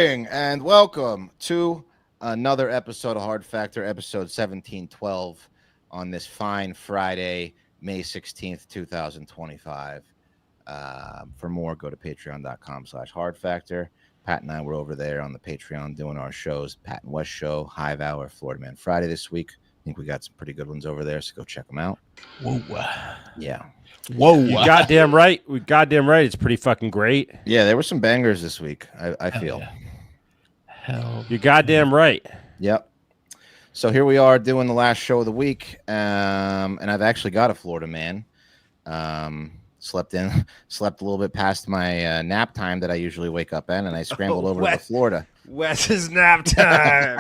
morning and welcome to another episode of Hard Factor, episode 1712 on this fine Friday, May 16th, 2025. For more, go to patreon.com/hardfactor. Pat and I were over there on the Patreon doing our shows. Pat and West Show, Hive Hour, Florida Man Friday this week. I think we got some pretty good ones over there, so go check them out. Whoa. Yeah. Whoa. You goddamn right. It's pretty fucking great. Yeah, there were some bangers this week, I feel. Yeah. Hell. You're goddamn right. Yep. So here we are doing the last show of the week, and I've actually got a Florida man. Slept a little bit past my nap time that I usually wake up in, and I scrambled over to Florida. Wes's nap time.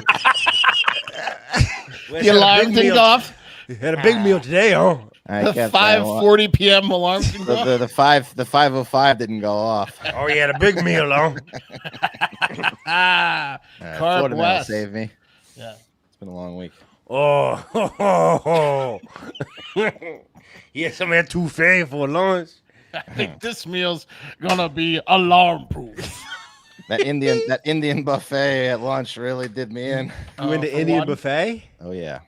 The alarm dinged off. You had a big meal today, oh. The 5:40 p.m. alarm dinged off. The 5:05 didn't go off. Oh, you had a big meal, oh. Florida man West. saved me. Yeah. It's been a long week. Oh. Yeah, some had too fat for lunch. I think this meal's gonna be alarm proof. That Indian buffet at lunch really did me in. You went to Indian buffet? Oh yeah,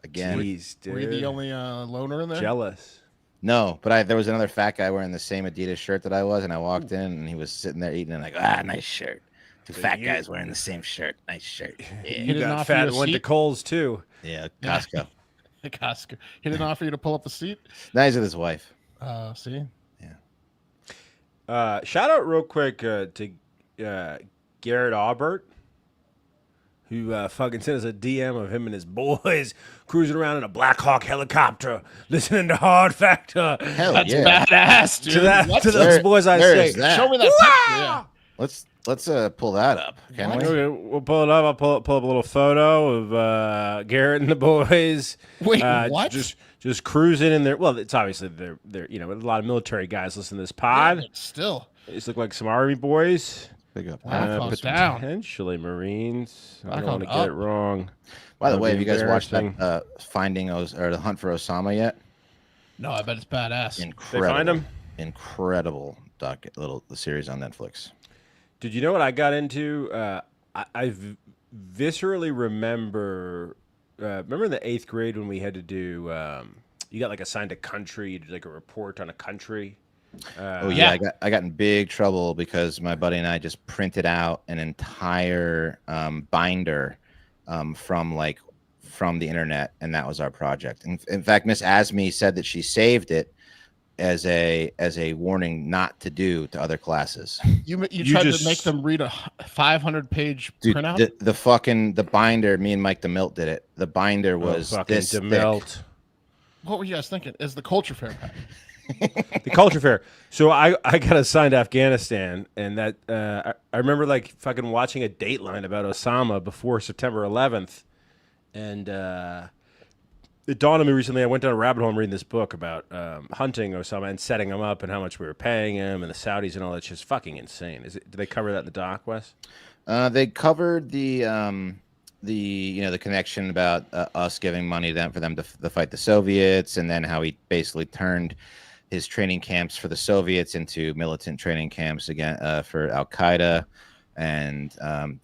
again. Jeez, dude. Were you the only loner in there? Jealous. No, but there was another fat guy wearing the same Adidas shirt that I was, and I walked in and he was sitting there eating and like, nice shirt. Two fat guys wearing the same shirt. Nice shirt. Yeah, You got fat and went to Kohl's too. Yeah, Costco. Costco. He didn't offer you to pull up a seat? Nice with his wife. See? Yeah. Shout out real quick to Garrett Aubert, who fucking sent us a DM of him and his boys cruising around in a Black Hawk helicopter, listening to Hard Factor. Hell That's yeah. badass, dude. To those boys, I say, Show me that picture. Yeah. Let's pull that up. Can we? Okay, we'll pull it up. I'll pull up a little photo of Garrett and the boys. Wait, what? Just cruising in there. Well, it's obviously they're a lot of military guys listen to this pod. Yeah, still. These look like some Army boys. Big up. Down. Potentially Marines. I don't Black want to Hawk get up. it wrong. By the way, have That'd you be guys watched that embarrassing. the Hunt for Osama yet? No, I bet it's badass. Incredible. They find him? Incredible the series on Netflix. Did you know what I got into? I viscerally remember. Remember in the 8th grade when we had to do. You got like assigned a country. You did like a report on a country. I got in big trouble because my buddy and I just printed out an entire binder from the internet, and that was our project. In fact, Miss Asmi said that she saved it as a warning not to do to other classes. You tried to make them read a 500-page printout? The binder, me and Mike DeMilt did it. The binder was this thick. What were you guys thinking? Is the culture fair? The culture fair. So I got assigned to Afghanistan, and that I remember like fucking watching a Dateline about Osama before September 11th, and it dawned on me recently. I went down a rabbit hole and reading this book about hunting Osama and setting him up and how much we were paying him and the Saudis and all that. Just fucking insane. Do they cover that in the doc, Wes? They covered the connection about us giving money for them to fight the Soviets, and then how he basically turned his training camps for the Soviets into militant training camps again for Al Qaeda, and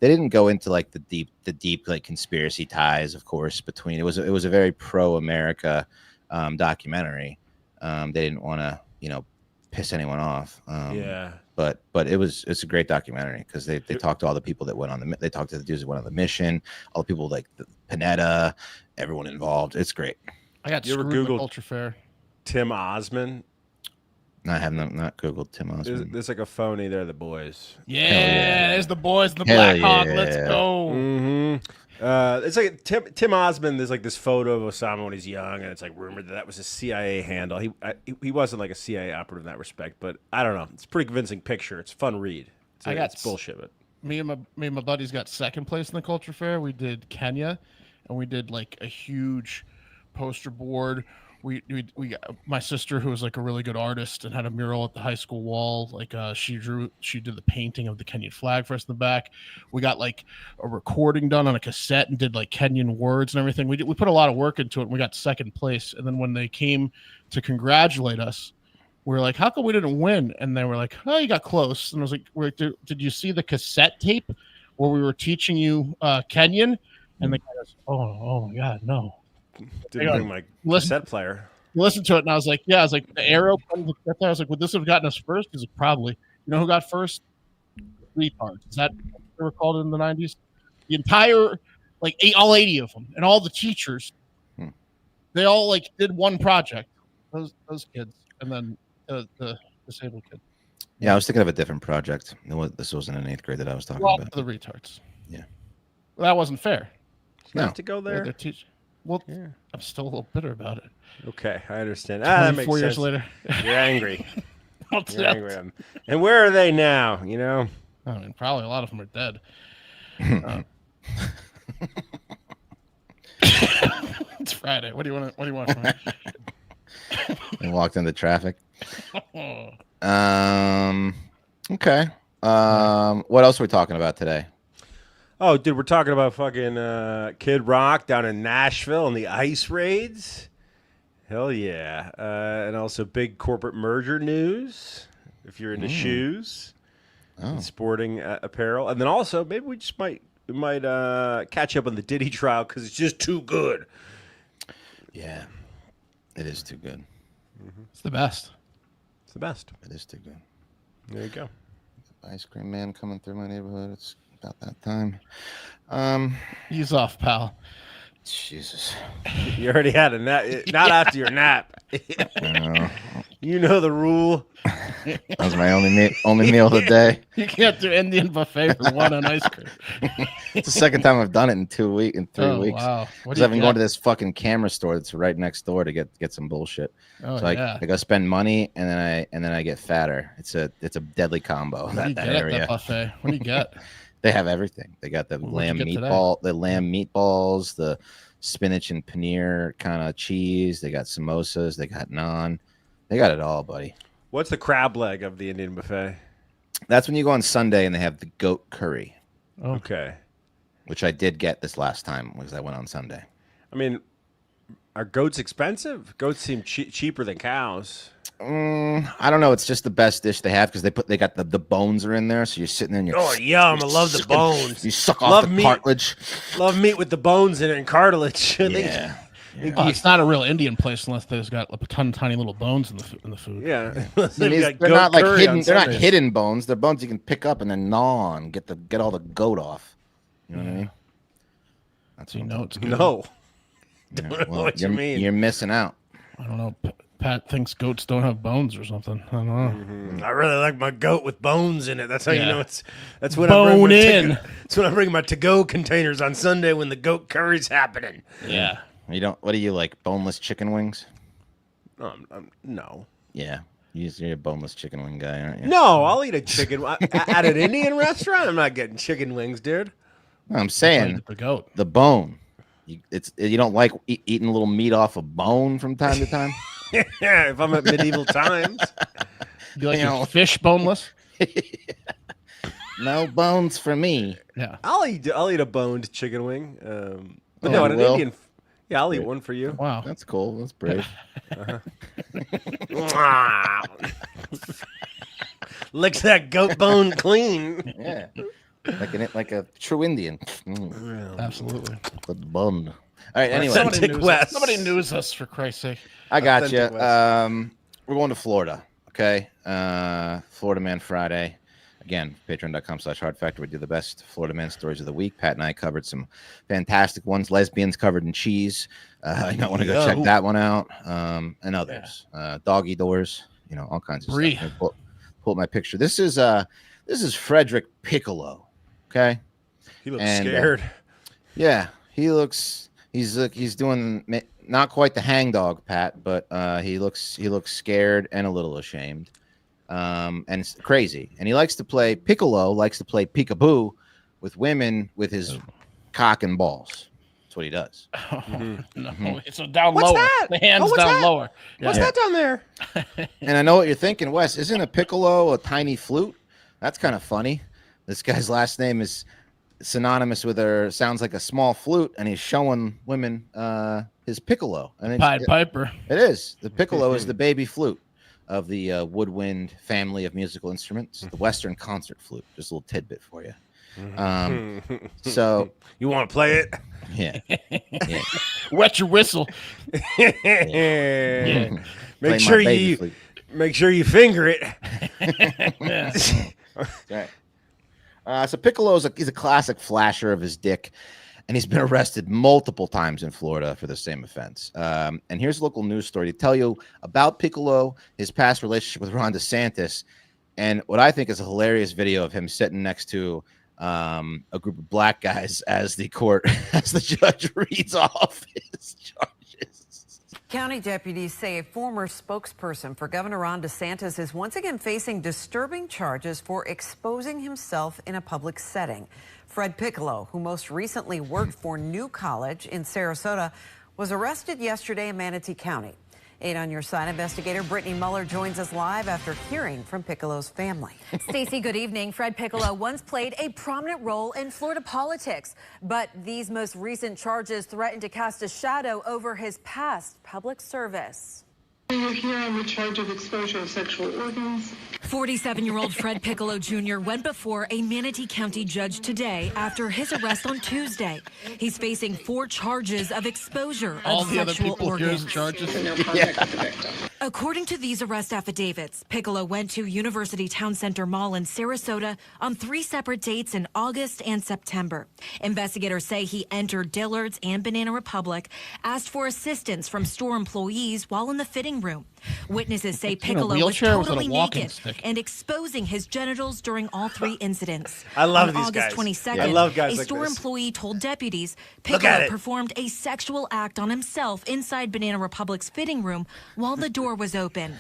they didn't go into like the deep like conspiracy ties, of course, between. It was a very pro-America documentary. They didn't want to piss anyone off. But it's a great documentary because they talked to all the people that went on they talked to the dudes that went on the mission, all the people like Panetta, everyone involved. It's great. I got You ever screwed with Googled culture fair. Tim Osman? I have not Googled Tim Osman. There's like a phony. They're the boys. Yeah, there's the boys in the Hell Black Hawk. yeah. Let's go. Mm-hmm. It's like Tim Osman. There's like this photo of Osama when he's young, and it's like rumored that was a CIA handle. He wasn't like a CIA operative in that respect, but I don't know. It's a pretty convincing picture. It's a fun read. It's bullshit, but Me and my buddies got second place in the culture fair. We did Kenya, and we did like a huge poster board. We got my sister, who was like a really good artist and had a mural at the high school wall. Like she did the painting of the Kenyan flag for us in the back. We got like a recording done on a cassette and did like Kenyan words and everything. We put a lot of work into it, and we got second place. And then when they came to congratulate us, we were like, how come we didn't win? And they were like, oh, you got close. And I was like, did you see the cassette tape? where we were teaching you Kenyan, and the guy goes, "Oh my God, no!" Didn't bring my Listen, cassette player. listen to it, and I was like, "Yeah." I was like, "The arrow pointed to get there." I was like, "Would this have gotten us first?" He's like, "Probably." You know who got first? Retards. Is that what they were called in the 90s? The entire, like, all 80 of them, and all the teachers, they all like did one project. Those kids, and then the disabled kid. Yeah, I was thinking of a different project. This wasn't in 8th grade that I was talking Well, about. the retards. Yeah. Well, that wasn't fair. No. Not to go there. They're well, Yeah. I'm still a little bitter about it. Okay, I understand. That makes 24 years sense. later. You're angry. What's You're that? angry. And where are they now? You know. I mean, probably a lot of them are dead. It's Friday. What do you want from me? And walked into traffic. Oh. Okay. What else are we talking about today? Oh, dude, we're talking about fucking Kid Rock down in Nashville and the ice raids. Hell yeah. And also big corporate merger news, if you're into shoes and sporting apparel. And then also, maybe we just might catch up on the Diddy trial because it's just too good. Yeah, it is too good. It's the best. It's the best. It is too good. There you go. Ice cream man coming through my neighborhood. It's about that time. Ease off, pal. Jesus. You already had a nap. Not after your nap. You know the rule. That was my only meal of the day. You can't do Indian buffet for one on ice cream. It's the second time I've done it in 3 weeks. Wow. What Because do I've been you going to get? this fucking camera store that's right next door to get some bullshit. Oh, So yeah. I go spend money and then I get fatter. It's a deadly combo. What do you That get at area. that buffet? What do you get? They have everything. They got the What'd you lamb get today? meatballs, the spinach and paneer kind of cheese. They got samosas. They got naan. They got it all, buddy. What's the crab leg of the Indian buffet? That's when you go on Sunday and they have the goat curry, Okay. which I did get this last time because I went on Sunday. I mean, are goats expensive? Goats seem cheaper than cows. I don't know. It's just the best dish they have because they got the bones are in there, so you're sitting there and you're Oh, yum. I love the bones. You suck off Love the meat. cartilage. Love meat with the bones in it and cartilage. Yeah. Well, it's not a real Indian place unless there's got a ton of tiny little bones in the food. Yeah. They're not like hidden. They're not hidden bones. They're bones you can pick up and then gnaw and get all the goat off. You know what I mean? That's So you what know it's good. No. Yeah, Don't know what you mean. You're missing out. I don't know. Pat thinks goats don't have bones or something. I don't know. I really like my goat with bones in it. That's how you Yeah. know that's when Bone I bring in. That's when I bring my to-go containers on Sunday when the goat curry's happening. Yeah. You don't. What do you like? Boneless chicken wings? No. Yeah. You're a boneless chicken wing guy, aren't you? No, I'll eat a chicken at an Indian restaurant. I'm not getting chicken wings, dude. No, I'm saying The goat. the bone. You don't like eating a little meat off a bone from time to time? Yeah, if I'm at medieval times. You like You your know. fish boneless? No bones for me. Yeah. I'll eat a boned chicken wing. But no, you at an will? Indian. Yeah, I'll eat one for you. Wow. That's cool. That's brave. Licks that goat bone clean. Yeah. Like a true Indian. Absolutely. The bun. All right. Anyway, Authentic West. Somebody news us, for Christ's sake. I got you. Authentic West. We're going to Florida. Okay. Florida Man Friday. Again, patreon.com/Hard Factor. We do the best Florida Man stories of the week. Pat and I covered some fantastic ones. Lesbians covered in cheese. You might want to go check that one out. And others. Doggy doors. All kinds of Brie. stuff. Pull up my picture. This is Frederick Piccolo. Okay. He looks And, scared. Yeah, he's doing not quite the hangdog, Pat, but he looks scared and a little ashamed, and it's crazy. And he likes to play peekaboo with women with his cock and balls. That's what he does. No, it's down What's lower. that? The hands what's down that? lower. What's that down there? And I know what you're thinking, Wes. Isn't a piccolo a tiny flute? That's kind of funny. This guy's last name is synonymous with sounds like a small flute, and he's showing women his piccolo. And Pied Piper. it is. The piccolo is the baby flute of the woodwind family of musical instruments, the Western concert flute. Just a little tidbit for you. So you want to play it? yeah, yeah. Wet your whistle. Yeah. Play Make my sure baby you flute. make sure you finger it. Right. So Piccolo's he's a classic flasher of his dick, and he's been arrested multiple times in Florida for the same offense. And here's a local news story to tell you about Piccolo, his past relationship with Ron DeSantis, and what I think is a hilarious video of him sitting next to a group of black guys as the judge reads off his charges. County deputies say a former spokesperson for Governor Ron DeSantis is once again facing disturbing charges for exposing himself in a public setting. Fred Piccolo, who most recently worked for New College in Sarasota, was arrested yesterday in Manatee County. 8 on Your Side investigator Brittany Muller joins us live after hearing from Piccolo's family. Stacey, good evening. Fred Piccolo once played a prominent role in Florida politics, but these most recent charges threaten to cast a shadow over his past public service. You're here on the charge of exposure of sexual organs. 47-year-old Fred Piccolo Jr. went before a Manatee County judge today after his arrest on Tuesday. He's facing 4 charges of exposure All of the other sexual people here's organs. charges. For no contact with the victim. According to these arrest affidavits, Piccolo went to University Town Center Mall in Sarasota on 3 separate dates in August and September. Investigators say he entered Dillard's and Banana Republic, asked for assistance from store employees while in the fitting room. Witnesses say Piccolo was wheelchair or was it a totally walking naked stick? and exposing his genitals during all 3 incidents. I love on these August guys. 22nd, I love guys a like store this. employee told deputies Look at Piccolo it. performed a sexual act on himself inside Banana Republic's fitting room while the door was open.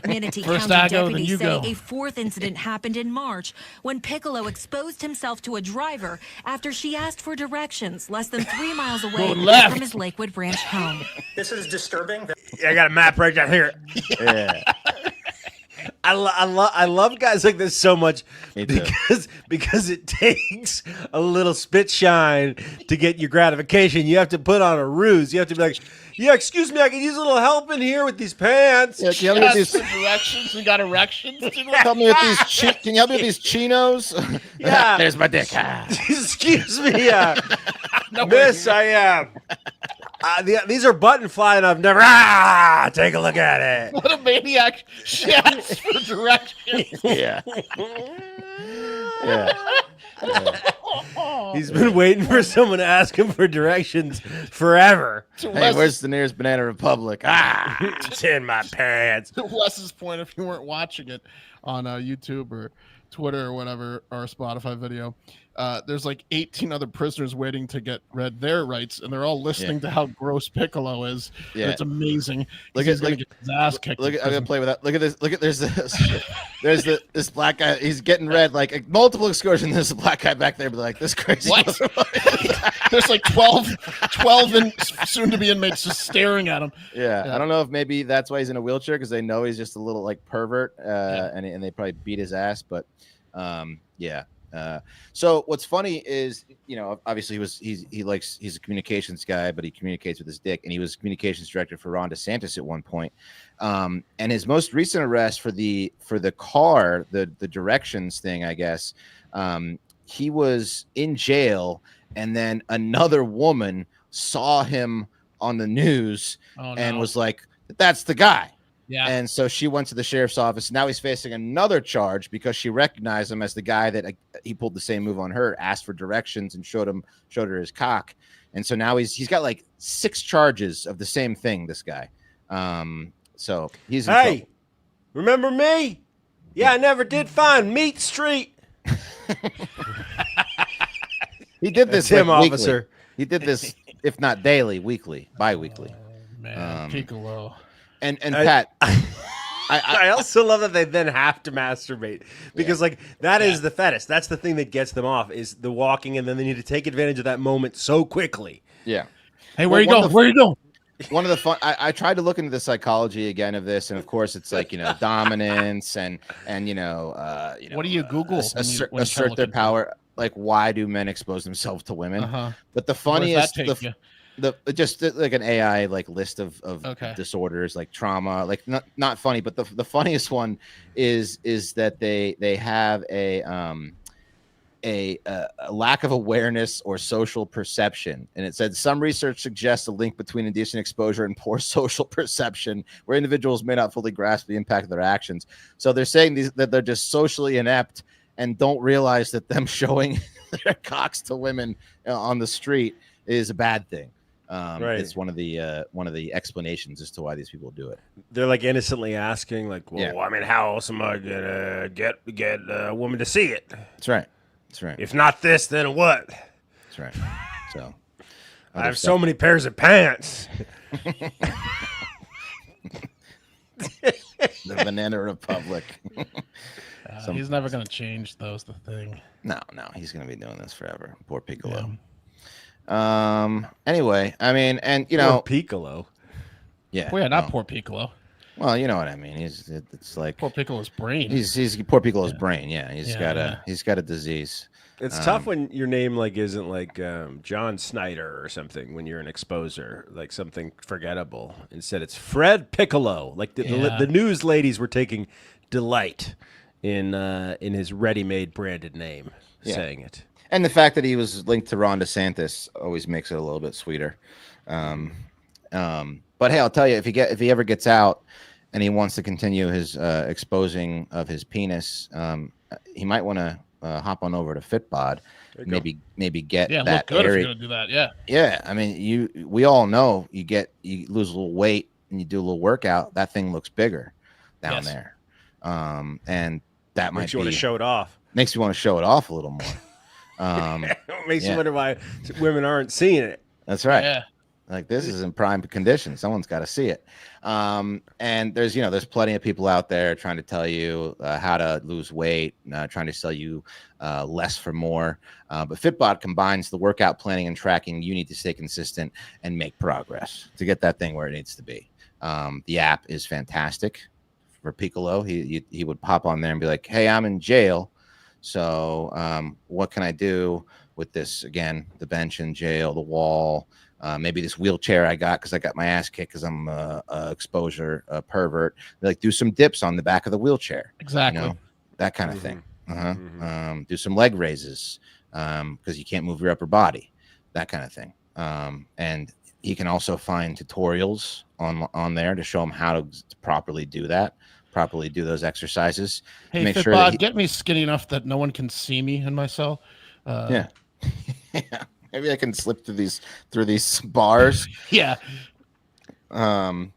Manatee First I County go, then deputies you say go. a 4th incident happened in March when Piccolo exposed himself to a driver after she asked for directions less than 3 miles away left. from his Lakewood Ranch home. This is disturbing. I got a map right down here. Yeah. I love guys like this so much Me too. because it takes a little spit shine to get your gratification. You have to put on a ruse. You have to be like, yeah, excuse me, I can use a little help in here with these pants. Yeah, can you help me with Yes, these? directions. We got erections. Help me with these. Can you help me with these chinos? Yeah. There's my dick. Ah. Excuse me, miss, these are button fly, and I've never. Take a look at it. What a maniac. She asked for directions. Yeah. Yeah. He's been waiting for someone to ask him for directions forever. To Hey, where's the nearest Banana Republic? Ah. It's in my pants. to Wes's point, if you weren't watching it on YouTube or Twitter or whatever, or a Spotify video, there's like 18 other prisoners waiting to get read their rights, and they're all listening to how gross Piccolo is. Yeah. And it's amazing. Look He's at- gonna look- get his ass kicked. Look, in I'm gonna prison. play with that. Look at this. Look at this black guy. He's getting red like multiple excursions. There's a black guy back there, but like this crazy. What? motherfucker. There's like 12 and soon to be inmates just staring at him. Yeah, I don't know if maybe that's why he's in a wheelchair because they know he's just a little like pervert, and they probably beat his ass. But yeah. So what's funny is, obviously he's a communications guy, but he communicates with his dick, and he was communications director for Ron DeSantis at one point. And his most recent arrest for the car, the directions thing, I guess, he was in jail, and then another woman saw him on the news and was like, "That's the guy." Yeah. And so she went to the sheriff's office. Now he's facing another charge because she recognized him as the guy that he pulled the same move on her, asked for directions, and showed her his cock. And so now he's got like 6 charges of the same thing. This guy. So he's in trouble. Remember me? Yeah, I never did find Meat Street. He did this That's him, like, weekly. officer. He did this, if not daily, weekly, bi-weekly. Man, Piccolo. And Pat, I also love that they then have to masturbate because that is the fetish. That's the thing that gets them off is the walking, and then they need to take advantage of that moment so quickly. yeah. Hey, where you one going? of the- Where you going? One of the fun, I tried to look into the psychology again of this, and of course it's like dominance and What do you Google? assert their power. Like, why do men expose themselves to women? Uh-huh. But the Where does funniest, that take you? just like an AI like list of Okay. disorders like trauma, like not funny, but the funniest one is that they have a a lack of awareness or social perception. And it said some research suggests a link between indecent exposure and poor social perception, where individuals may not fully grasp the impact of their actions. So they're saying that they're just socially inept and don't realize that them showing their cocks to women on the street is a bad thing. Right. It's one of the explanations as to why these people do it. They're like innocently asking, like, "Well, Yeah. I mean, how else am I gonna get a woman to see it? That's right. That's right. If not this, then what? That's right. So I have so many pairs of pants." The Banana Republic. He's never going to change those. The thing. No, he's going to be doing this forever. Poor Piccolo. Anyway, I mean, and you know, Poor Piccolo. yeah. Well, yeah, not poor Piccolo. Well, you know what I mean. It's like Poor Piccolo's brain. he's poor Piccolo's brain. Yeah, he's Yeah, got a disease. It's tough when your name like isn't like John Snyder or something when you're an exposer, like something forgettable. Instead, it's Fred Piccolo. Like the news ladies were taking delight in his ready-made branded name, saying it. And the fact that he was linked to Ron DeSantis always makes it a little bit sweeter. But hey, I'll tell you, if he ever gets out and he wants to continue his exposing of his penis, he might want to hop on over to Fitbod, maybe get that look good area. if you're gonna do that. Yeah, I mean, we all know you lose a little weight and you do a little workout, that thing looks bigger down there, and that Makes you want to show it off. Makes you want to show it off a little more. Makes you wonder why women aren't seeing it. That's right. Yeah. Like, this is in prime condition. Someone's got to see it. And there's plenty of people out there trying to tell you how to lose weight, trying to sell you less for more. But Fitbod combines the workout planning and tracking you need to stay consistent and make progress to get that thing where it needs to be. The app is fantastic for Piccolo. He would pop on there and be like, "Hey, I'm in jail. So what can I do with this? Again, the bench in jail, the wall, maybe this wheelchair I got because I got my ass kicked because I'm a exposure pervert. They're like, do some dips on the back of the wheelchair. Exactly. That kind of thing. Do some leg raises because you can't move your upper body, that kind of thing. And he can also find tutorials on there to show him how to properly do that. Properly do those exercises. Hey, make Fitbod, sure that get me skinny enough that no one can see me in my cell. Yeah. Maybe I can slip through these bars. Yeah. And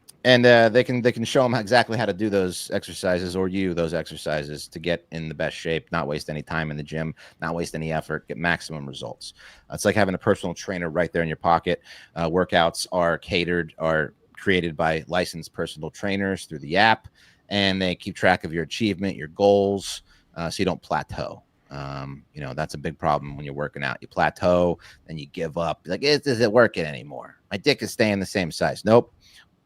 they can show them exactly how to do those exercises, or those exercises, to get in the best shape, not waste any time in the gym, not waste any effort, get maximum results. It's like having a personal trainer right there in your pocket. Workouts are created by licensed personal trainers through the app, and they keep track of your achievement, your goals, so you don't plateau. That's a big problem when you're working out. You plateau, then you give up. Like, is it working anymore? My dick is staying the same size. Nope.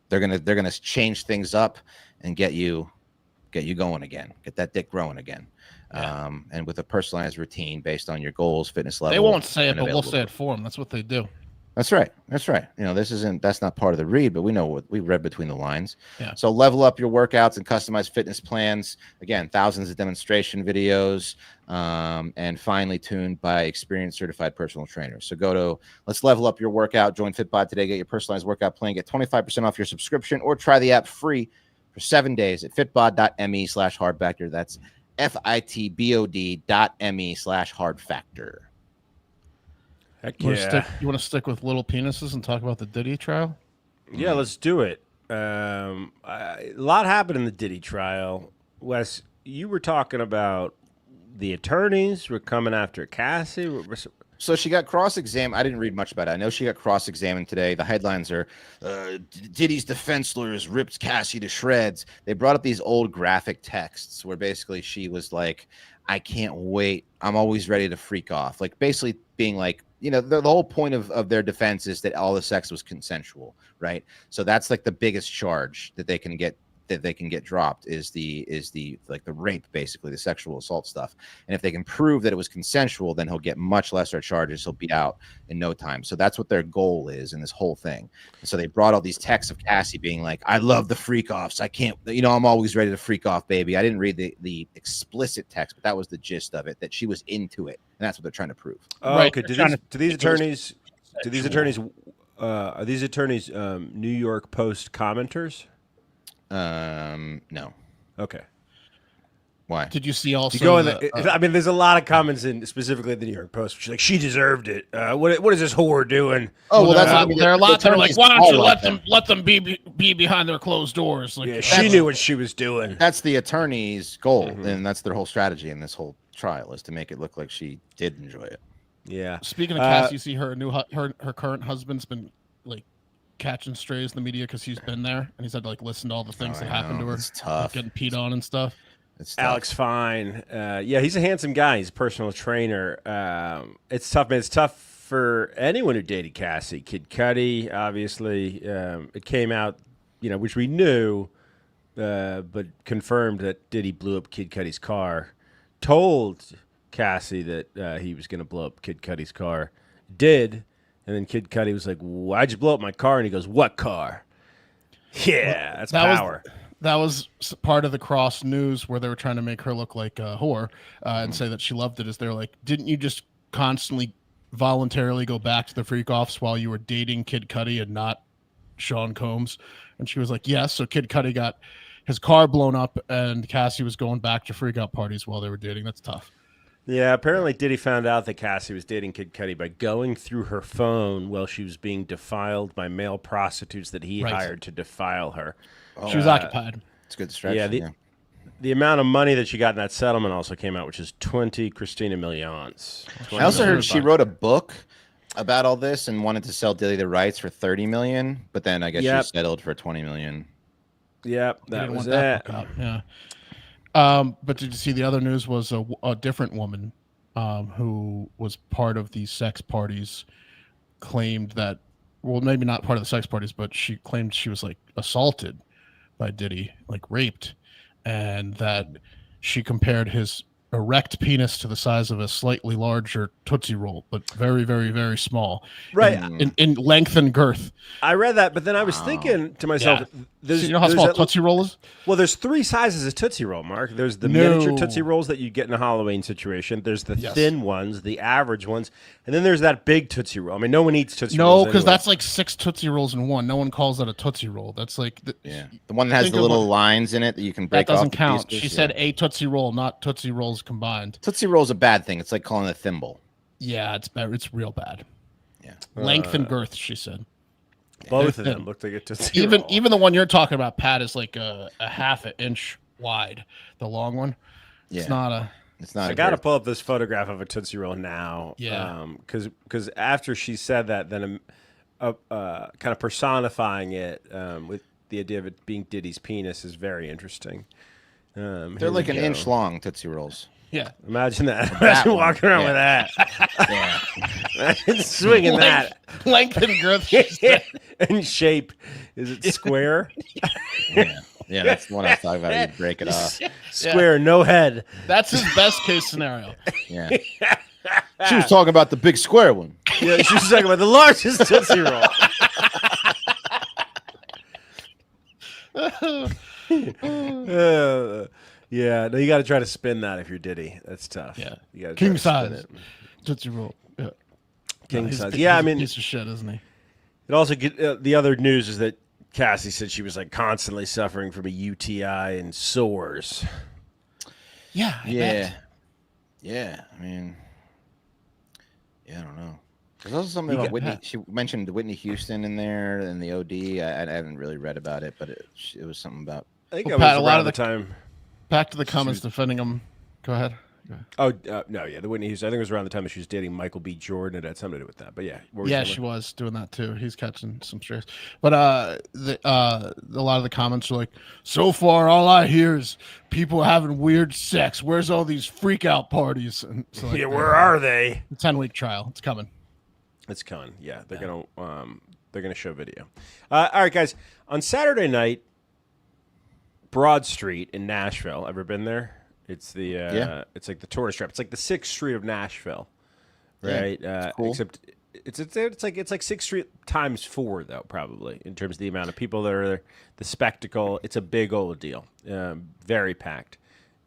They're gonna change things up and get you going again. Get that dick growing again. Yeah. And with a personalized routine based on your goals, fitness level. They won't say it, but we'll say it for them. That's what they do. That's right. That's not part of the read, but we know what we read between the lines. Yeah. So level up your workouts and customize fitness plans. Again, thousands of demonstration videos, and finely tuned by experienced certified personal trainers. So go to Let's Level Up Your Workout. Join Fitbod today. Get your personalized workout plan. Get 25% off your subscription, or try the app free for 7 days at fitbod.me/hardfactor. That's fitbod.me/hardfactor. Heck You yeah. want to stick with little penises and talk about the Diddy trial? Yeah, let's do it. A lot happened in the Diddy trial. Wes, you were talking about the attorneys were coming after Cassie. So she got cross-examined. I didn't read much about it. I know she got cross-examined today. The headlines are, Diddy's defense lawyers ripped Cassie to shreds. They brought up these old graphic texts where basically she was like, I can't wait. I'm always ready to freak off. Like, basically being like, the whole point of their defense is that all the sex was consensual, right? So that's like the biggest charge that they can get that they can get dropped is the like the rape, basically the sexual assault stuff. And if they can prove that it was consensual, then he'll get much lesser charges. He'll be out in no time. So that's what their goal is in this whole thing. And so they brought all these texts of Cassie being like, I love the freak offs. I can't, I'm always ready to freak off, baby. I didn't read the explicit text, but that was the gist of it, that she was into it. And that's what they're trying to prove. Oh, Right. okay. Do these attorneys are these attorneys New York Post commenters? No. Okay. Why? Did you see also? You go in I mean, there's a lot of comments in specifically the New York Post. She's like, she deserved it. What is this whore doing? Oh, well, there that's are a lot that are like, why don't you them? let them be behind their closed doors? Like, Yeah, she knew what she was doing. That's the attorney's goal, and that's their whole strategy in this whole trial, is to make it look like she did enjoy it. Yeah. Speaking of Cass, you see her her current husband's been like catching strays in the media because he's been there and he's had to like listen to all the things that happened to her. It's tough. Like, getting peed on and stuff. It's tough. Alex Fine. Yeah, he's a handsome guy. He's a personal trainer. It's tough, man. It's tough for anyone who dated Cassie. Kid Cudi, obviously. It came out, which we knew, but confirmed that Diddy blew up Kid Cudi's car. Told Cassie that he was going to blow up Kid Cudi's car. Did. And then Kid Cudi was like, why'd you blow up my car? And he goes, what car? Yeah, that's power. That was part of the Cross News where they were trying to make her look like a whore and say that she loved it. Is they're like, didn't you just constantly voluntarily go back to the freak offs while you were dating Kid Cudi and not Sean Combs? And she was like, yes. So Kid Cudi got his car blown up and Cassie was going back to freak out parties while they were dating. That's tough. Yeah, apparently Diddy found out that Cassie was dating Kid Cudi by going through her phone while she was being defiled by male prostitutes that he hired to defile her. She was occupied. It's a good stretch. The amount of money that she got in that settlement also came out, which is 20 Christina millions. I also heard she wrote a book about all this and wanted to sell Diddy the rights for $30 million, but then I guess she settled for $20 million. Yep, that was it. Yeah. But did you see the other news was a different woman who was part of these sex parties claimed that, well, maybe not part of the sex parties, but she claimed she was like assaulted by Diddy, like raped, and that she compared his erect penis to the size of a slightly larger Tootsie Roll, but very, very, very small. Right. In length and girth. I read that, but then I was thinking to myself, So you know how small Tootsie Roll is? Well, there's three sizes of Tootsie Roll, Mark. There's the miniature Tootsie Rolls that you get in a Halloween situation. There's the thin ones, the average ones, and then there's that big Tootsie Roll. I mean, no one eats Tootsie Rolls. No, because that's like 6 Tootsie Rolls in one. No one calls that a Tootsie Roll. That's like the one that has the little lines in it that you can break off. That doesn't count. She said a Tootsie Roll, not Tootsie Rolls combined. Tootsie Roll's a bad thing. It's like calling it a thimble. Yeah, it's bad. It's real bad. Yeah. Length and girth, she said. Both of them looked like a Tootsie Roll. Even the one you're talking about, Pat, is like a half an inch wide. The long one. Yeah. It's not a. It's not. I got to pull up this photograph of a Tootsie Roll now. Yeah. Because after she said that, then kind of personifying it with the idea of it being Diddy's penis is very interesting. They're like an inch long Tootsie Rolls. Yeah. Imagine that. Imagine walking around with that. Yeah. Imagine swinging that. Length and girth. And shape. Is it square? Yeah, that's the one I was talking about. You break it off. Square, no head. That's his best case scenario. Yeah. She was talking about the big square one. Yeah, she was talking about the largest Tootsie Roll. Yeah, no, you got to try to spin that if you're Diddy. That's tough. Yeah, you got king size Tootsie Roll. Yeah, king size. Yeah, I mean, piece of shit, isn't he? It also the other news is that Cassie said she was like constantly suffering from a UTI and sores. Yeah, yeah. I mean, I don't know. There's also something about Whitney. She mentioned Whitney Houston in there and the OD. I haven't really read about it, but it was something about. I think Pat, a lot of the time. Back to the comments defending him. Go ahead. Oh no, yeah, the Whitney Houston. I think it was around the time that she was dating Michael B. Jordan. It had something to do with that. But yeah, she was doing that too. He's catching some strays. But a lot of the comments are like, so far all I hear is people having weird sex. Where's all these freak out parties? And so like, where are they? The 10-week trial. It's coming. It's coming. Yeah, they're gonna show video. All right, guys. On Saturday night, Broad Street in Nashville. Ever been there? It's the it's like the tourist trap. It's like the 6th Street of Nashville, right? cool. Except it's like 6th Street times 4 though, probably in terms of the amount of people that are there, the spectacle. It's a big old deal, very packed,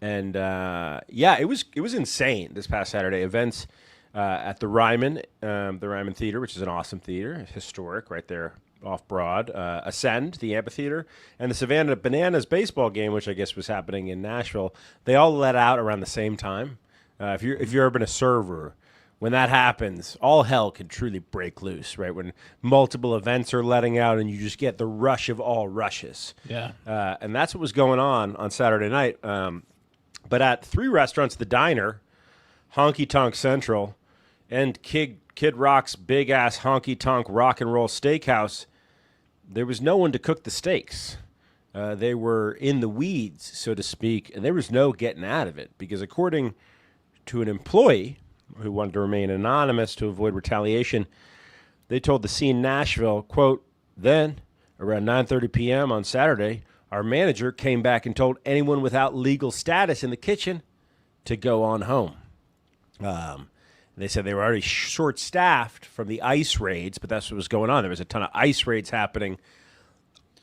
and it was insane this past Saturday. Events at the Ryman Theater, which is an awesome theater, historic, right there off Broad, Ascend, the amphitheater, and the Savannah Bananas baseball game, which I guess was happening in Nashville. They all let out around the same time. If you've ever been a server, when that happens, all hell can truly break loose, right? When multiple events are letting out and you just get the rush of all rushes. Yeah. And that's what was going on Saturday night. But at 3 restaurants, the Diner, Honky Tonk Central, and Kid Rock's big-ass honky-tonk rock and roll steakhouse, there was no one to cook the steaks. They were in the weeds, so to speak, and there was no getting out of it because according to an employee who wanted to remain anonymous to avoid retaliation, they told the Scene Nashville, quote, "Then, around 9:30 p.m. on Saturday, our manager came back and told anyone without legal status in the kitchen to go on home." They said they were already short-staffed from the ICE raids, but that's what was going on. There was a ton of ICE raids happening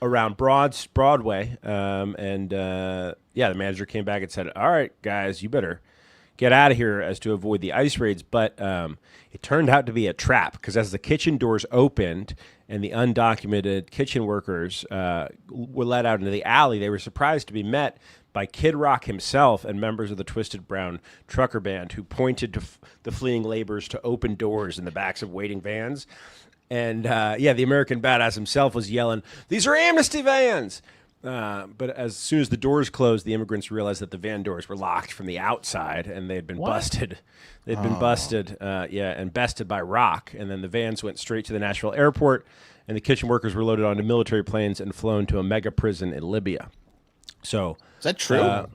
around Broadway, the manager came back and said, "All right, guys, you better get out of here," as to avoid the ICE raids. But it turned out to be a trap because as the kitchen doors opened and the undocumented kitchen workers were let out into the alley, they were surprised to be met by Kid Rock himself and members of the Twisted Brown Trucker Band, who pointed to the fleeing laborers to open doors in the backs of waiting vans. And, the American Badass himself was yelling, "These are amnesty vans!" But as soon as the doors closed, the immigrants realized that the van doors were locked from the outside, and they had been busted. They'd been busted, and bested by Rock. And then the vans went straight to the Nashville airport, and the kitchen workers were loaded onto military planes and flown to a mega prison in Libya. So Is that true?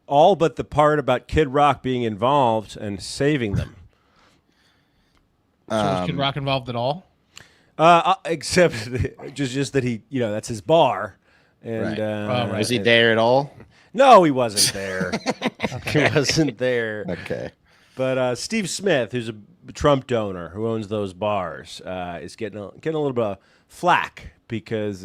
all but the part about Kid Rock being involved and saving them. So was Kid Rock involved at all? Except just that he, that's his bar. And right. Was he there at all? No, he wasn't there. He wasn't there. Okay. But Steve Smith, who's a Trump donor who owns those bars, is getting a little bit of flack because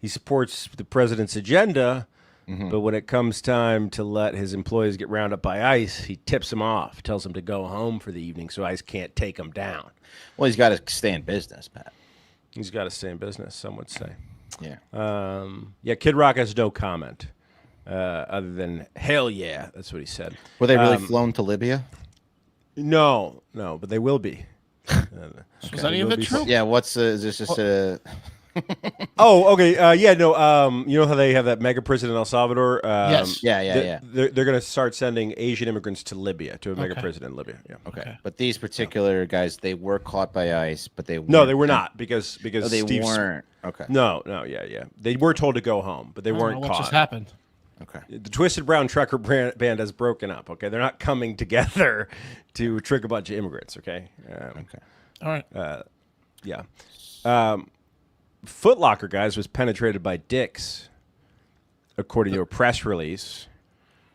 he supports the president's agenda, but when it comes time to let his employees get rounded up by ICE, he tips them off, tells them to go home for the evening so ICE can't take them down. Well, he's got to stay in business, Pat. He's got to stay in business, some would say. Yeah. Kid Rock has no comment other than, hell yeah, that's what he said. Were they really flown to Libya? No, but they will be. Was any of it true? Yeah, is this just a... Oh, okay. You know how they have that mega prison in El Salvador? Yes. Yeah. They're going to start sending Asian immigrants to Libya, to a mega prison in Libya. Yeah. Okay. But these particular guys, they were caught by ICE, but they No, they were not because they Steve weren't. Okay. No, yeah. They were told to go home, but they weren't What caught. just happened? Okay. The Twisted Brown Trucker Band has broken up. Okay, they're not coming together to trick a bunch of immigrants. Okay. All right. Yeah. Foot Locker, guys, was penetrated by dicks, according to a press release.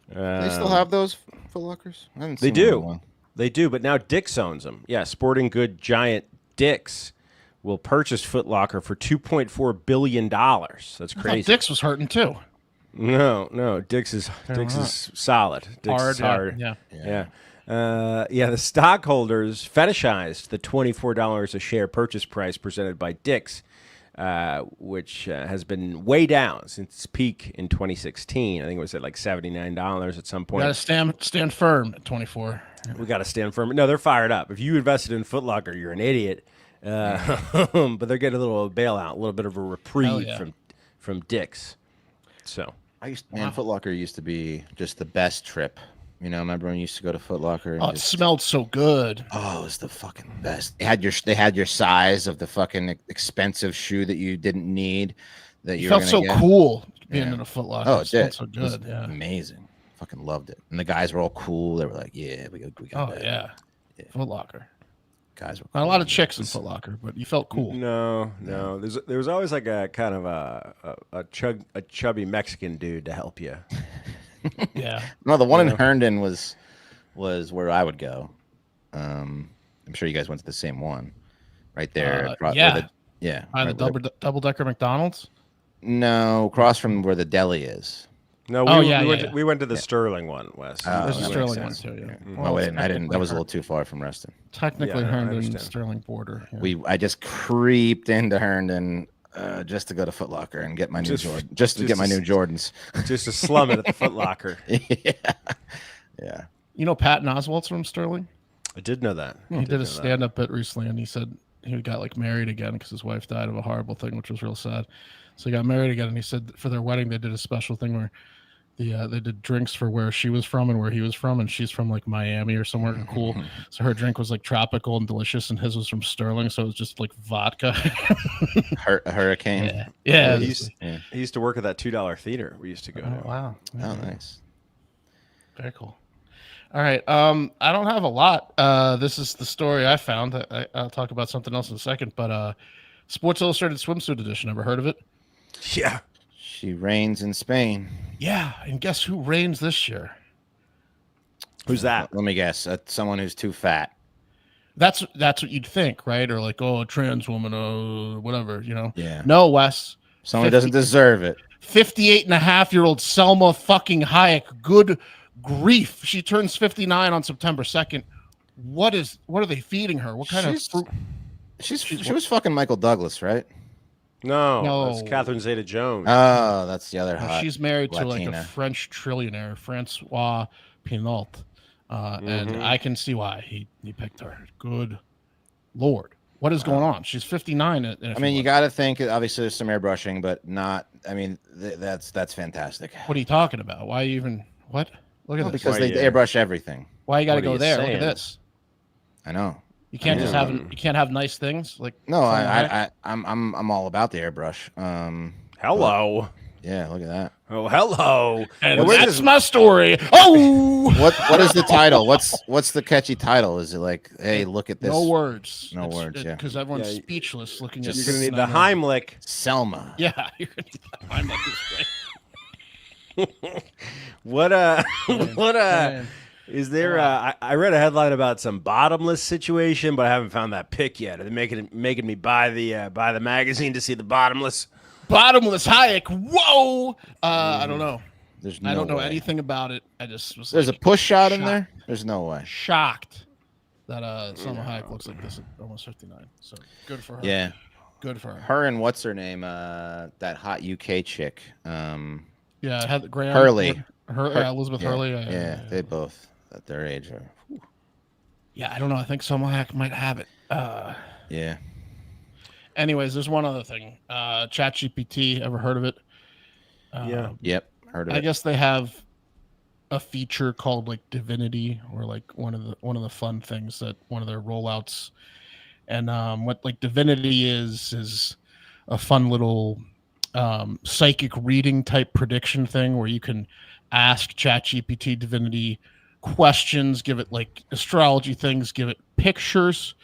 They still have those Foot Lockers? I haven't They seen do. one. They do, but now Dick's owns them. Yeah, sporting good giant Dick's will purchase Foot Locker for $2.4 billion. That's I crazy. thought Dick's was hurting too. No. Dick's is solid. Dick's Hard, is hard. yeah. The stockholders fetishized the $24 a share purchase price presented by Dick's, which has been way down since its peak in 2016. I think it was at like $79 at some point. Got to stand firm at 24. We got to stand firm. No, they're fired up. If you invested in Foot Locker, you're an idiot. But they're getting a little bailout, a little bit of a reprieve from Dick's. So Foot Locker used to be just the best trip. Remember when you used to go to Foot Locker? It smelled so good. Oh, it was the fucking best. They had your size of the fucking expensive shoe that you didn't need. That you felt so get. Cool being in a Foot Locker. Oh, it did. So good. Yeah. Amazing. Fucking loved it. And the guys were all cool. They were like, "Yeah, we got that." Yeah. Foot Locker. guys were Not a cool. lot of chicks in Foot Locker, but you felt cool. No. There was always like a kind of a chubby Mexican dude to help you. Yeah. No, the one in Herndon was where I would go. I'm sure you guys went to the same one, right there. Yeah. Yeah. By the double-decker McDonald's? No, across from where the deli is. No, we went to the Sterling one, Wes. There's a that Sterling makes one sense. too. Yeah. Oh, I didn't. That was a little too far from Reston. Technically, Yeah, no, I Herndon understand. Sterling border. Yeah. I just creeped into Herndon just to go to Foot Locker and get my new Jordans. Just to slum it at the Foot Locker. Yeah. You know Patton Oswalt's from Sterling? I did know that. He did a stand-up bit recently, and he said he got like married again because his wife died of a horrible thing, which was real sad. So he got married again, and he said for their wedding they did a special thing where they did drinks for where she was from and where he was from, and she's from like Miami or somewhere cool. So her drink was like tropical and delicious, and his was from Sterling, so it was just like vodka. Hurricane. Yeah. He used to work at that $2 theater we used to go to. Wow. Oh, nice. Very cool. All right. I don't have a lot. This is the story I found. I'll talk about something else in a second, but Sports Illustrated swimsuit edition. Ever heard of it? Yeah. She reigns in Spain. Yeah. And guess who reigns this year? Who's that? Let me guess. Someone who's too fat. That's what you'd think, right? Or like, oh, a trans woman, whatever, you know? Yeah. No, Wes. Someone who doesn't deserve it. 58-and-a-half-year-old Selma fucking Hayek. Good grief. She turns 59 on September 2nd. What are they feeding her? What kind of fruit? She was fucking Michael Douglas, right? No, that's Catherine Zeta-Jones. Oh, that's the other hot. She's married to like Latina. a French trillionaire, Francois Pinault. And I can see why he picked her. Good Lord. What is going on? She's 59. I mean, you got to think, obviously, there's some airbrushing, but not, I mean, that's fantastic. What are you talking about? Why even, what? Look at this. Because they airbrush everything. Why you got to What are go you there? Look saying? at this. I know. You can't just have, you can't have nice things like. No, I'm all about the airbrush. Hello. Yeah, look at that. Oh, hello. And that's my story. Oh, What is the title? What's the catchy title? Is it like, hey, look at this? no words. No words, yeah. Because everyone's Yeah, speechless looking at. You're going to need the Heimlich. Selma. Yeah, you're gonna need the Heimlich. Man. Is there? I read a headline about some bottomless situation, but I haven't found that pic yet. Are they making me buy the magazine to see the bottomless? Bottomless Hayek. Whoa. I don't know. I don't know anything about it. I just was. There's like, a push shot in shocked. there. There's no way. Shocked that Selma Hayek looks like this at almost 59. So good for her. Yeah, Good for her. her and what's her name? That hot UK chick. Yeah, had Graham Hurley. Elizabeth Hurley. Yeah, they both at their age are. Yeah, I don't know. I think Selma Hayek might have it. Yeah. Anyways, there's one other thing. ChatGPT. Ever heard of it? Yeah. Yep. Heard of I it. guess they have a feature called like Divinity, or like one of the fun things that one of their rollouts. And what like Divinity is a fun little psychic reading type prediction thing where you can ask ChatGPT Divinity questions, give it like astrology things, give it pictures,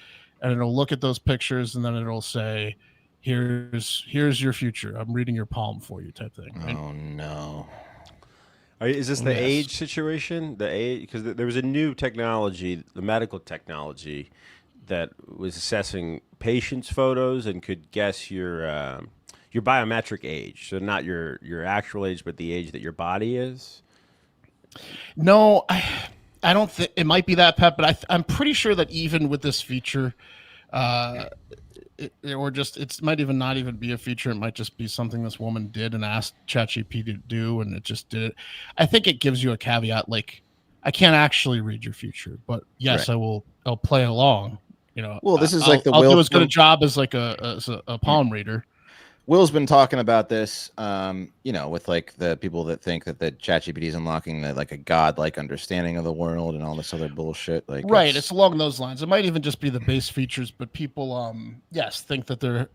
and it'll look at those pictures and then it'll say, here's your future. I'm reading your palm for you type thing. Right? Oh no. Is this the Yes. age situation? The age, because there was a new technology, the medical technology, that was assessing patients' photos and could guess your biometric age. So not your actual age, but the age that your body is. No, I don't think it might be that, Pep, but I'm pretty sure that even with this feature, it might even not even be a feature. It might just be something this woman did and asked ChatGPT to do, and it just did it. I think it gives you a caveat, like I can't actually read your future, but yes, Right. I'll play along. You know, Well, this is I'll, like the I'll Will do as good a job as like a palm reader. Will's been talking about this, with like the people that think that the ChatGPT is unlocking like a godlike understanding of the world and all this other bullshit. Like, Right, it's along those lines. It might even just be the base features, but people, yes, think that they're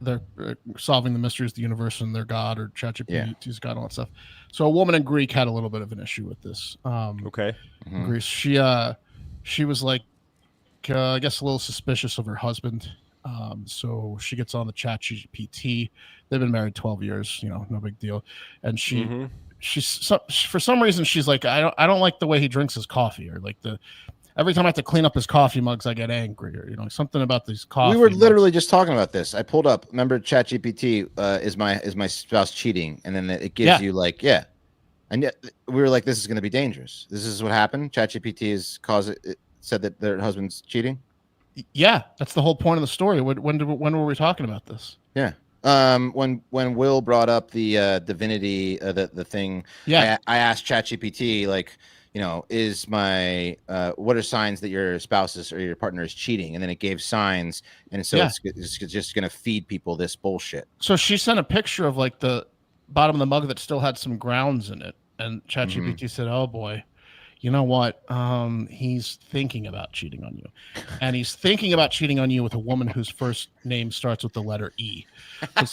solving the mysteries of the universe and they're God, or ChatGPT's God, and all that stuff. So a woman in Greek had a little bit of an issue with this. Okay. Greece, she was like, I guess, a little suspicious of her husband. So she gets on the ChatGPT. They've been married 12 years, no big deal. And she's for some reason she's like, I don't like the way he drinks his coffee, or like every time I have to clean up his coffee mugs, I get angry, or something about these coffee. We were literally mugs. just talking about this. I pulled up. Remember, ChatGPT is my spouse cheating, and then it gives you like and yet we were like, this is going to be dangerous. This is what happened. ChatGPT said that their husband's cheating. Yeah, that's the whole point of the story. When were we talking about this? Yeah. When Will brought up the divinity, the thing, I asked ChatGPT, like, is my what are signs that your spouse or your partner is cheating? And then it gave signs, and so it's just gonna feed people this bullshit. So she sent a picture of like the bottom of the mug that still had some grounds in it, and ChatGPT said, "Oh boy, you know what? He's thinking about cheating on you, and he's thinking about cheating on you with a woman whose first name starts with the letter E." It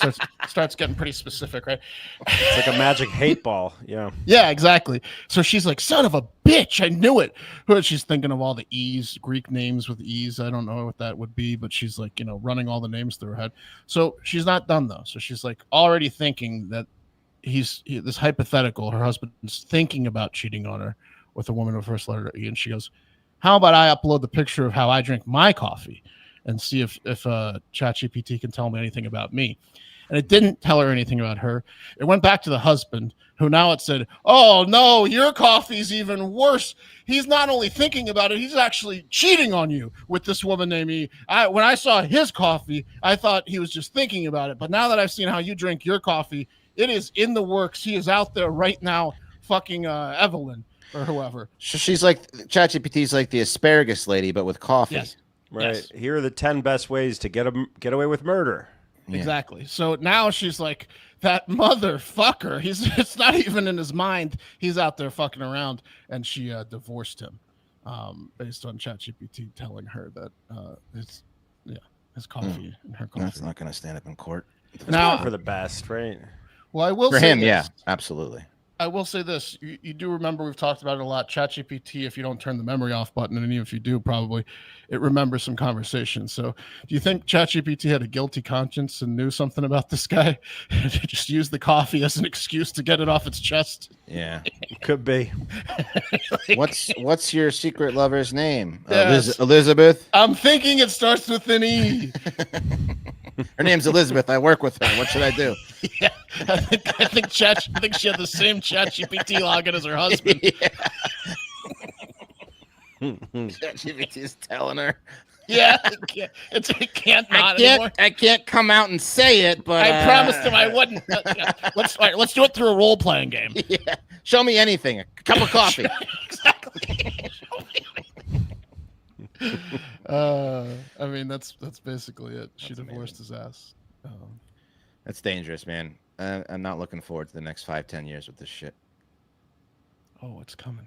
starts getting pretty specific, right? It's like a magic hate ball. Yeah. Yeah, exactly. So she's like, "Son of a bitch, I knew it." She's thinking of all the E's, Greek names with E's. I don't know what that would be, but she's like, running all the names through her head. So she's not done though. So she's like already thinking that this hypothetical, her husband's thinking about cheating on her with a woman with first letter E, and she goes, "How about I upload the picture of how I drink my coffee and see if ChatGPT can tell me anything about me?" And it didn't tell her anything about her. It went back to the husband, who now it said, "Oh no, your coffee's even worse. He's not only thinking about it, he's actually cheating on you with this woman named E. When I saw his coffee, I thought he was just thinking about it. But now that I've seen how you drink your coffee, it is in the works. He is out there right now, fucking Evelyn." Or whoever. So she's like, ChatGPT's like the asparagus lady, but with coffee. Yes. Right. Yes. Here are the 10 best ways to get away with murder. Yeah. Exactly. So now she's like, that motherfucker. It's not even in his mind. He's out there fucking around, and she divorced him, based on ChatGPT telling her that his coffee and her coffee. That's not going to stand up in court. Now For the best, right? well, I will For say him, this. yeah, absolutely. I will say this. You do remember we've talked about it a lot. ChatGPT, if you don't turn the memory off button, and even if you do, probably it remembers some conversations. So do you think ChatGPT had a guilty conscience and knew something about this guy? Just use the coffee as an excuse to get it off its chest? Yeah. Could be. What's your secret lover's name? Yes. Elizabeth? I'm thinking it starts with an E. Her name's Elizabeth. I work with her. What should I do? Yeah, I think she had the same ChatGPT login as her husband. ChatGPT is telling her. Yeah, it can't not anymore. I can't come out and say it, but I promised him I wouldn't. Let's do it through a role playing game. Yeah. Show me anything. A cup of coffee. Exactly. I mean, that's basically it. She divorced his ass. That's dangerous, man. I'm not looking forward to the next 5-10 years with this shit. Oh, it's coming.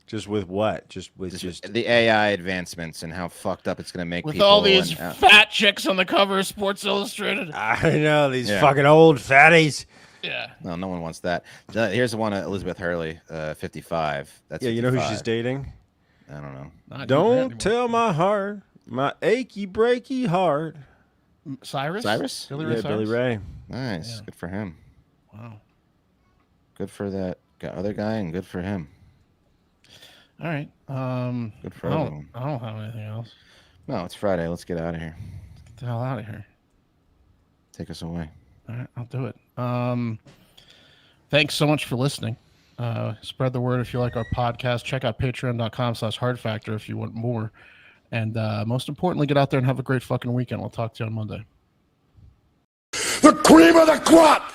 Just with what? Just the AI advancements and how fucked up it's going to make With people. all these fat chicks on the cover of Sports Illustrated. I know these fucking old fatties. Yeah. No one wants that. Here's the one, Elizabeth Hurley, 55. That's you know who 55. she's dating? I don't know. Not Don't tell my heart, my achy breaky heart. Cyrus? Billy Ray Yeah, Cyrus? Billy Ray. Nice. Yeah. Good for him. Wow. Good for that other guy, and good for him. All right. Good for I everyone. don't have anything else. No, it's Friday. Let's get out of here. Get the hell out of here. Take us away. All right, I'll do it. Thanks so much for listening. Spread the word if you like our podcast. Check out patreon.com/Hard Factor if you want more. And most importantly, get out there and have a great fucking weekend. We'll talk to you on Monday. The cream of the crop!